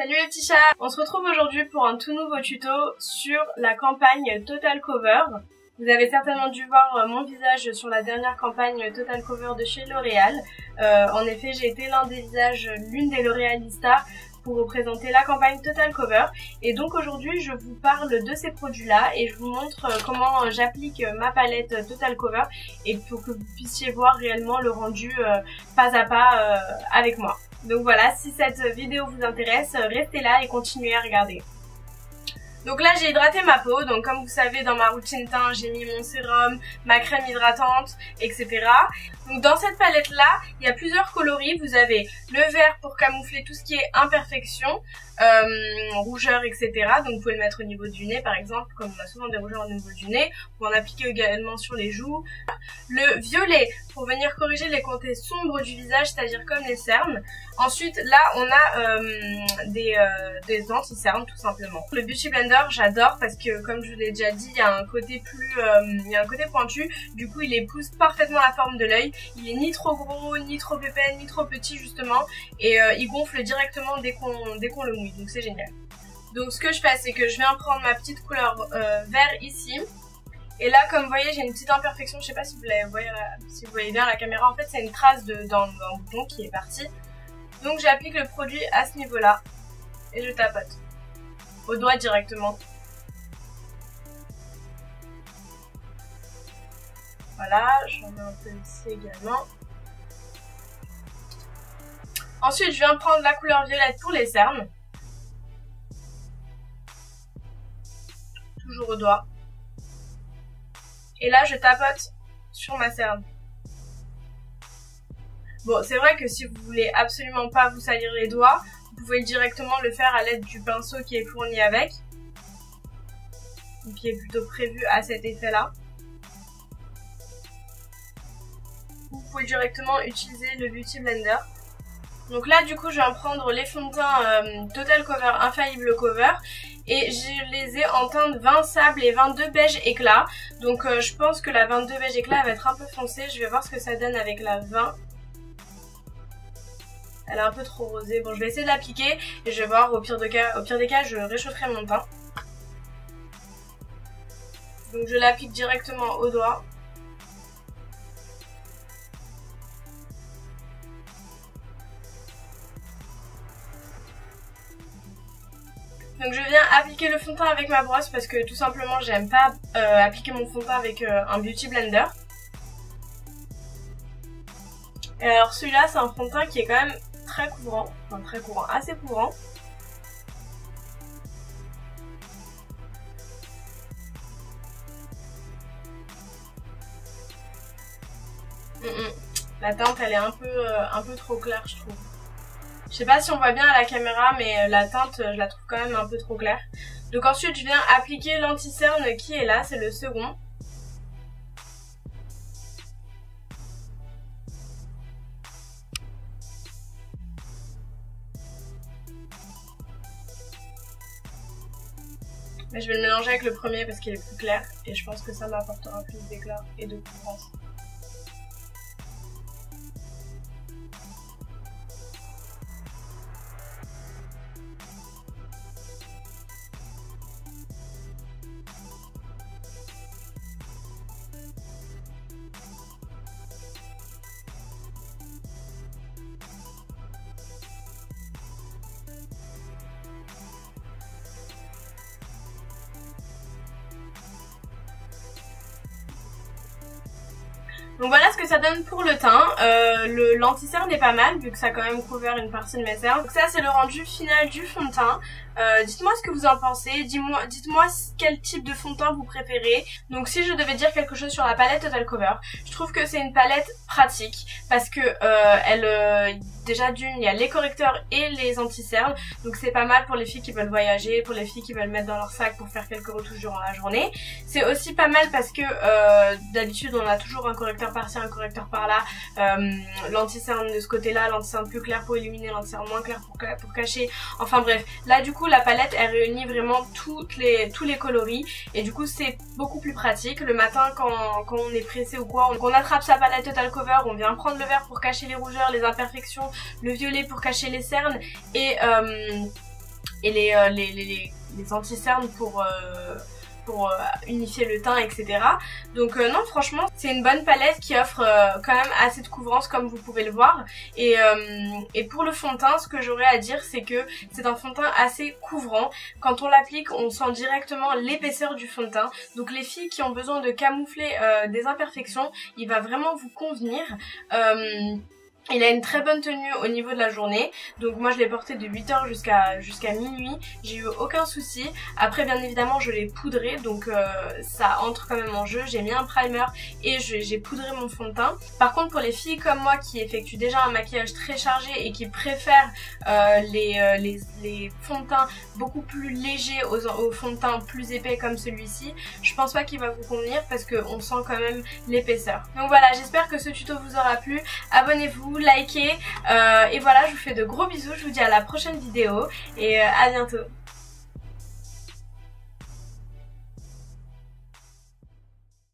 Salut les petits chats! On se retrouve aujourd'hui pour un tout nouveau tuto sur la campagne Total Cover. Vous avez certainement dû voir mon visage sur la dernière campagne Total Cover de chez L'Oréal. En effet, j'ai été l'une des L'Oréalistas pour représenter la campagne Total Cover. Et donc aujourd'hui, je vous parle de ces produits-là et je vous montre comment j'applique ma palette Total Cover et pour que vous puissiez voir réellement le rendu pas à pas avec moi. Donc voilà, si cette vidéo vous intéresse, restez là et continuez à regarder. Donc là j'ai hydraté ma peau, donc comme vous savez dans ma routine teint j'ai mis mon sérum, ma crème hydratante, etc. Donc dans cette palette là, il y a plusieurs coloris, vous avez le vert pour camoufler tout ce qui est imperfection, rougeur, etc. Donc vous pouvez le mettre au niveau du nez par exemple, comme on a souvent des rougeurs au niveau du nez, vous en appliquez également sur les joues. Le violet pour venir corriger les côtés sombres du visage, c'est-à-dire comme les cernes. Ensuite là on a des anti-cernes tout simplement. Le Beauty Blender j'adore parce que comme je vous l'ai déjà dit, il y a un côté pointu, du coup il épouse parfaitement la forme de l'œil. Il est ni trop gros, ni trop épais, ni trop petit justement, et il gonfle directement dès qu'on le mouille, donc c'est génial. Donc ce que je fais, c'est que je viens prendre ma petite couleur vert ici, et là comme vous voyez j'ai une petite imperfection, je sais pas si vous voyez bien à la caméra, en fait c'est une trace dans le bouton qui est partie. Donc j'applique le produit à ce niveau là, et je tapote au doigt directement. Voilà, j'en mets un peu ici également. Ensuite, je viens prendre la couleur violette pour les cernes. Toujours au doigt. Et là, je tapote sur ma cerne. Bon, c'est vrai que si vous voulez absolument pas vous salir les doigts, vous pouvez directement le faire à l'aide du pinceau qui est fourni avec. Qui est plutôt prévu à cet effet-là. Vous pouvez directement utiliser le Beauty Blender. Donc là du coup je viens prendre les fonds de teint Total Cover Infaillible Cover et je les ai en teinte 20 sable et 22 beige éclat. Donc je pense que la 22 beige éclat va être un peu foncée, je vais voir ce que ça donne avec la 20. Elle est un peu trop rosée, bon je vais essayer de l'appliquer et je vais voir, au pire des cas je réchaufferai mon teint. Donc je l'applique directement au doigt. Donc je viens appliquer le fond de teint avec ma brosse parce que tout simplement j'aime pas appliquer mon fond de teint avec un Beauty Blender. Et alors celui-là c'est un fond de teint qui est quand même très couvrant, enfin très courant, assez courant. La teinte elle est un peu trop claire je trouve. Je sais pas si on voit bien à la caméra mais la teinte je la trouve quand même un peu trop claire. Donc ensuite je viens appliquer l'anti-cerne qui est là, c'est le second. Mais je vais le mélanger avec le premier parce qu'il est plus clair et je pense que ça m'apportera plus d'éclat et de couvrance. Donc voilà ce que ça donne pour le teint. L'anti-cerne est pas mal vu que ça a quand même couvert une partie de mes cernes. Donc ça c'est le rendu final du fond de teint. Dites-moi ce que vous en pensez, dites-moi quel type de fond de teint vous préférez. Donc si je devais dire quelque chose sur la palette Total Cover, je trouve que c'est une palette pratique parce que déjà d'une, il y a les correcteurs et les anti-cernes, donc c'est pas mal pour les filles qui veulent voyager, pour les filles qui veulent mettre dans leur sac pour faire quelques retouches durant la journée. C'est aussi pas mal parce que d'habitude on a toujours un correcteur par-ci, un correcteur par-là, l'anti-cerne de ce côté-là, l'anti-cerne plus clair pour illuminer, l'anti-cerne moins clair pour cacher, enfin bref. Là du coup la palette elle réunit vraiment tous les coloris et du coup c'est beaucoup plus pratique. Le matin quand on est pressé ou quoi, on attrape sa palette Total Cover, on vient prendre le vert pour cacher les rougeurs, les imperfections, le violet pour cacher les cernes et les anti-cernes pour unifier le teint, etc. Donc non, franchement, c'est une bonne palette qui offre quand même assez de couvrance comme vous pouvez le voir. Et pour le fond de teint, ce que j'aurais à dire, c'est que c'est un fond de teint assez couvrant. Quand on l'applique, on sent directement l'épaisseur du fond de teint. Donc les filles qui ont besoin de camoufler des imperfections, il va vraiment vous convenir. Il a une très bonne tenue au niveau de la journée, donc moi je l'ai porté de 8h jusqu'à minuit, j'ai eu aucun souci. Après bien évidemment je l'ai poudré, donc ça entre quand même en jeu. J'ai mis un primer et j'ai poudré mon fond de teint. Par contre pour les filles comme moi qui effectuent déjà un maquillage très chargé et qui préfèrent les fonds de teint beaucoup plus légers aux fonds de teint plus épais comme celui-ci, je pense pas qu'il va vous convenir parce qu'on sent quand même l'épaisseur. Donc voilà, j'espère que ce tuto vous aura plu, abonnez-vous, likez et voilà, je vous fais de gros bisous, je vous dis à la prochaine vidéo et à bientôt.